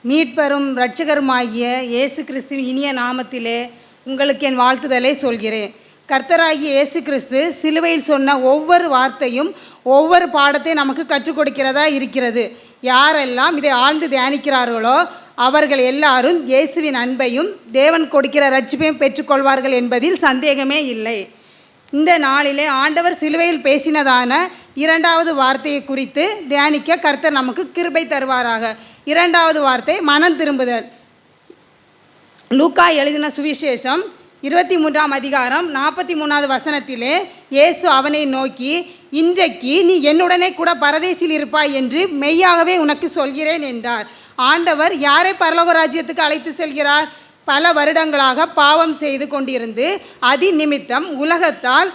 மீட்பரும் இரட்சகருமாகிய இயேசு கிறிஸ்துவின் இனிய நாமத்திலே உங்களுக்கு என் வாழ்த்துதலை சொல்கிறேன். கர்த்தராகிய இயேசு கிறிஸ்து சிலுவையில் சொன்ன ஒவ்வொரு வார்த்தையும் ஒவ்வொரு பாடத்தை நமக்கு கற்றுக் கொடுக்கிறதா இருக்கிறது. யாரெல்லாம் இதை ஆழ்ந்து தியானிக்கிறார்களோ அவர்கள் எல்லாரும் இயேசுவின் அன்பையும் தேவன் கொடுக்கிற ரட்சிப்பையும் பெற்றுக்கொள்வார்கள் என்பதில் சந்தேகமே இல்லை. இந்த நாளிலே ஆண்டவர் சிலுவையில் பேசினதான இரண்டாவது வார்த்தையை குறித்து தியானிக்க கர்த்தர் நமக்கு கிருபை தருவாராக. இரண்டாவது வார்த்தை மனம் திரும்புதல். லூக்கா எழுதின சுவிசேஷம் 23ஆம் அதிகாரம் 43வது வசனத்திலே இயேசு அவனை நோக்கி, இன்றைக்கு நீ என்னுடனே கூட பரதேசில் இருப்பாய் என்று மெய்யாகவே உனக்கு சொல்கிறேன் என்றார். ஆண்டவர் யாரை பரலோக ராஜ்யத்துக்கு அழைத்து செல்கிறார்? பல வருடங்களாக பாவம் செய்து கொண்டிருந்து நிமித்தம் உலகத்தால்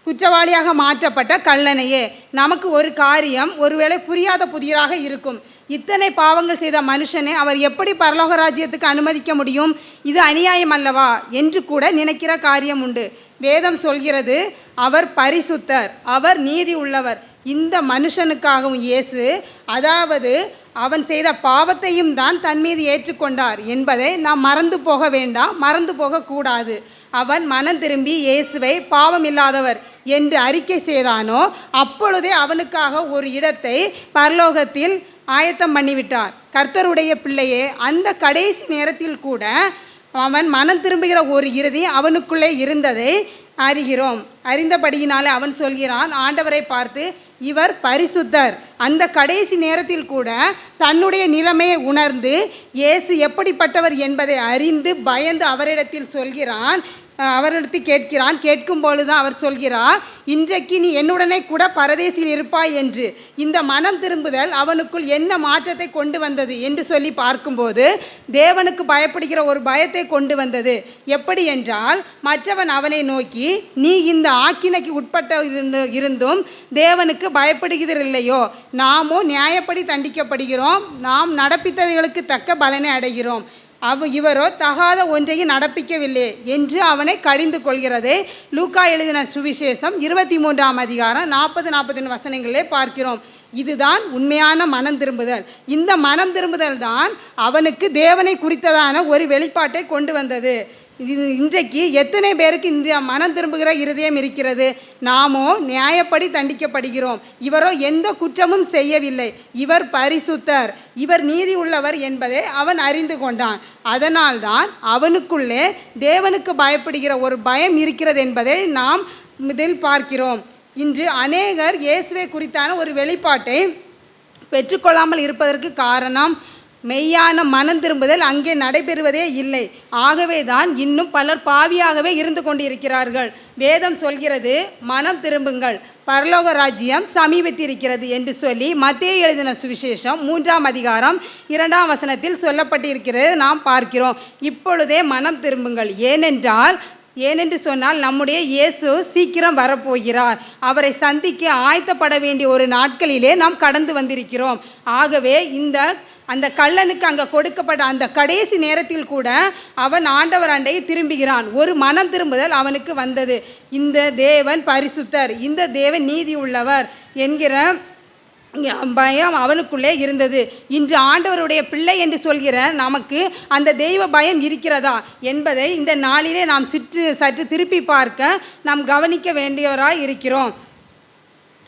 குற்றவாளியாக மாற்றப்பட்ட கள்ளனையே. நமக்கு ஒரு காரியம் ஒருவேளை புரியாத புதிராக இருக்கும். இத்தனை பாவங்கள் செய்த மனுஷனை அவர் எப்படி பரலோக ராஜ்யத்துக்கு அனுமதிக்க முடியும்? இது அநியாயம் அல்லவா என்று கூட நினைக்கிற காரியம் உண்டு. வேதம் சொல்கிறது, அவர் பரிசுத்தர், அவர் நீதி உள்ளவர். இந்த மனுஷனுக்காகவும் இயேசு, அதாவது அவன் செய்த பாவத்தையும் தான் தன் மீது ஏற்றுக்கொண்டார் என்பதை நாம் மறந்து போக வேண்டாம், மறந்து போகக்கூடாது. அவன் மனம் திரும்பி இயேசுவை பாவம் இல்லாதவர் என்று அறிக்கை செய்தானோ அப்பொழுதே அவனுக்காக ஒரு இடத்தை பரலோகத்தில் ஆயத்தம் பண்ணிவிட்டார். கர்த்தருடைய பிள்ளையே, அந்த கடைசி நேரத்தில் கூட அவன் மனம் திரும்புகிற ஒரு இறுதி அவனுக்குள்ளே இருந்ததை அறிகிறோம். அறிந்தபடியினாலே அவன் சொல்கிறான் ஆண்டவரை பார்த்து, இவர் பரிசுத்தர். அந்த கடைசி நேரத்தில் கூட தன்னுடைய நிலைமையை உணர்ந்து இயேசு எப்படிப்பட்டவர் என்பதை அறிந்து பயந்து அவரிடத்தில் சொல்கிறான், அவரிடத்தில் கேட்கிறான். கேட்கும் பொழுதுதான் அவர் சொல்கிறார், இன்றைக்கு நீ என்னுடனே கூட பரதேசில் இருப்பாய் என்று. இந்த மனம் திரும்புதல் அவனுக்குள் என்ன மாற்றத்தை கொண்டு வந்தது என்று சொல்லி பார்க்கும்போது தேவனுக்கு பயப்படுகிற ஒரு பயத்தை கொண்டு வந்தது. எப்படி என்றால், மற்றவன் அவனை நோக்கி, நீ இந்த ஆக்கினைக்கு உட்பட்ட இருந்தும் தேவனுக்கு பயப்படுகிறதில்லையோ? நாமோ நியாயப்படி தண்டிக்கப்படுகிறோம், நாம் நடப்பித்தவைகளுக்கு தக்க பலனை அடைகிறோம். இவரோ தகாத ஒன்றையும் நடப்பிக்கவில்லை என்று அவனை கடிந்து கொள்கிறதை லூக்கா எழுதின சுவிசேஷம் 23ஆம் அதிகாரம் 40-41 வசனங்களிலே பார்க்கிறோம். இதுதான் உண்மையான மனம் திரும்புதல். இந்த மனம் திரும்புதல் தான் அவனுக்கு தேவனை குறித்ததான ஒரு வெளிப்பாட்டை கொண்டு வந்தது. இன்றைக்கு எத்தனை பேருக்கு இந்த மனம் திரும்புகிற இருதயம் இருக்கிறது? நாமோ நியாயப்படி தண்டிக்கப்படுகிறோம். இவரோ எந்த குற்றமும் செய்யவில்லை, இவர் பரிசுத்தர், இவர் நீதி உள்ளவர் என்பதை அவன் அறிந்து கொண்டான். அதனால்தான் அவனுக்குள்ளே தேவனுக்கு பயப்படுகிற ஒரு பயம் இருக்கிறது என்பதை நாம் இதில் பார்க்கிறோம். இன்று அநேகர் இயேசுவை குறித்தான ஒரு வெளிப்பாட்டை பெற்றுக்கொள்ளாமல் இருப்பதற்கு காரணம் மெய்யான மனம் திரும்புதல் அங்கே நடைபெறுவதே இல்லை. ஆகவே தான் இன்னும் பலர் பாவியாகவே இருந்து கொண்டிருக்கிறார்கள். வேதம் சொல்கிறது, மனம் திரும்புங்கள், பரலோக ராஜ்யம் சமீபத்திருக்கிறது என்று சொல்லி மத்தேயு எழுதின சுவிசேஷம் 3ஆம் அதிகாரம் 2ஆம் வசனத்தில் சொல்லப்பட்டிருக்கிறது நாம் பார்க்கிறோம். இப்பொழுதே மனம் திரும்புங்கள். ஏனென்று சொன்னால் நம்முடைய இயேசு சீக்கிரம் வரப்போகிறார். அவரை சந்திக்க ஆயத்தப்பட வேண்டிய ஒரு நாட்களிலே நாம் கடந்து வந்திருக்கிறோம். ஆகவே அந்த கள்ளனுக்கு அங்கே கொடுக்கப்பட்ட அந்த கடைசி நேரத்தில் கூட அவன் ஆண்டவர் அண்டையை திரும்புகிறான். ஒரு மனம் திரும்புதல் அவனுக்கு வந்தது. இந்த தேவன் பரிசுத்தர், இந்த தேவன் நீதி உள்ளவர் என்கிற பயம் அவனுக்குள்ளே இருந்தது. இன்று ஆண்டவருடைய பிள்ளை என்று சொல்கிற நமக்கு அந்த தெய்வ பயம் இருக்கிறதா என்பதை இந்த நாளிலே நாம் சற்று திருப்பி பார்க்க நாம் கவனிக்க வேண்டியவராய் இருக்கிறோம்.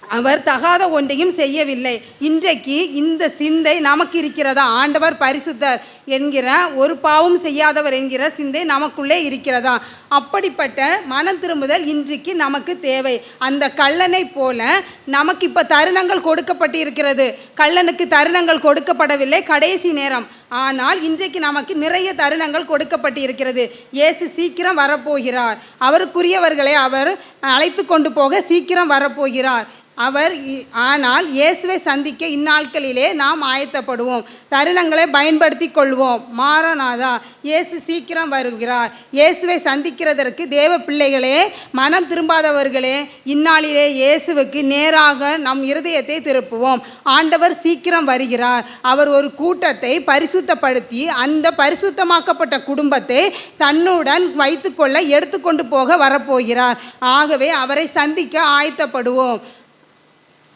அவர் தகாத ஒன்றையும் செய்யவில்லை. இன்றைக்கு இந்த சிந்தை நமக்கு இருக்கிறதா? ஆண்டவர் பரிசுத்தர் என்கிற, ஒரு பாவம் செய்யாதவர் என்கிற சிந்தை நமக்குள்ளே இருக்கிறதா? அப்படிப்பட்ட மனம் திரும்புதல் இன்றைக்கு நமக்கு தேவை. அந்த கள்ளனை போல நமக்கு இப்போ தருணங்கள் கொடுக்கப்பட்டு இருக்கிறது. கள்ளனுக்கு தருணங்கள் கொடுக்கப்படவில்லை, கடைசி நேரம். ஆனால் இன்றைக்கு நமக்கு நிறைய தருணங்கள் கொடுக்கப்பட்டு இருக்கிறது. இயேசு சீக்கிரம் வரப்போகிறார். அவருக்குரியவர்களை அவர் அழைத்து கொண்டு போக சீக்கிரம் வரப்போகிறார். ஆனால் இயேசுவை சந்திக்க இந்நாட்களிலே நாம் ஆயத்தப்படுவோம், தருணங்களை பயன்படுத்தி கொள்வோம். மாரநாதா, இயேசு சீக்கிரம் வருகிறார். இயேசுவை சந்திக்கிறதற்கு தேவ பிள்ளைகளே, மனம் திரும்பாதவர்களே, இந்நாளிலே இயேசுவுக்கு நேராக நம் இருதயத்தை திருப்புவோம். ஆண்டவர் சீக்கிரம் வருகிறார். அவர் ஒரு கூட்டத்தை பரிசுத்தப்படுத்தி அந்த பரிசுத்தமாக்கப்பட்ட குடும்பத்தை தன்னுடன் வைத்துக்கொள்ள எடுத்துக்கொண்டு போக வரப்போகிறார். ஆகவே அவரை சந்திக்க ஆயத்தப்படுவோம்.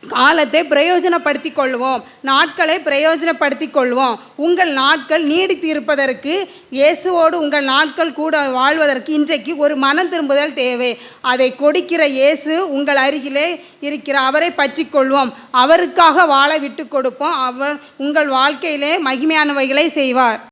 காலத்தை பிரயோஜனப்படுத்திக் கொள்வோம், நாட்களை பிரயோஜனப்படுத்திக் கொள்வோம். உங்கள் நாட்கள் நீடித்து இருப்பதற்கு, இயேசுவோடு உங்கள் நாட்கள் கூட வாழ்வதற்கு இன்றைக்கு ஒரு மனம் திரும்புதல் தேவை. அதை கொடுக்கிற இயேசு உங்கள் அருகிலே இருக்கிற அவரை பற்றி கொள்வோம், அவருக்காக வாழ விட்டு கொடுப்போம். அவர் உங்கள் வாழ்க்கையிலே மகிமையானவைகளை செய்வார்.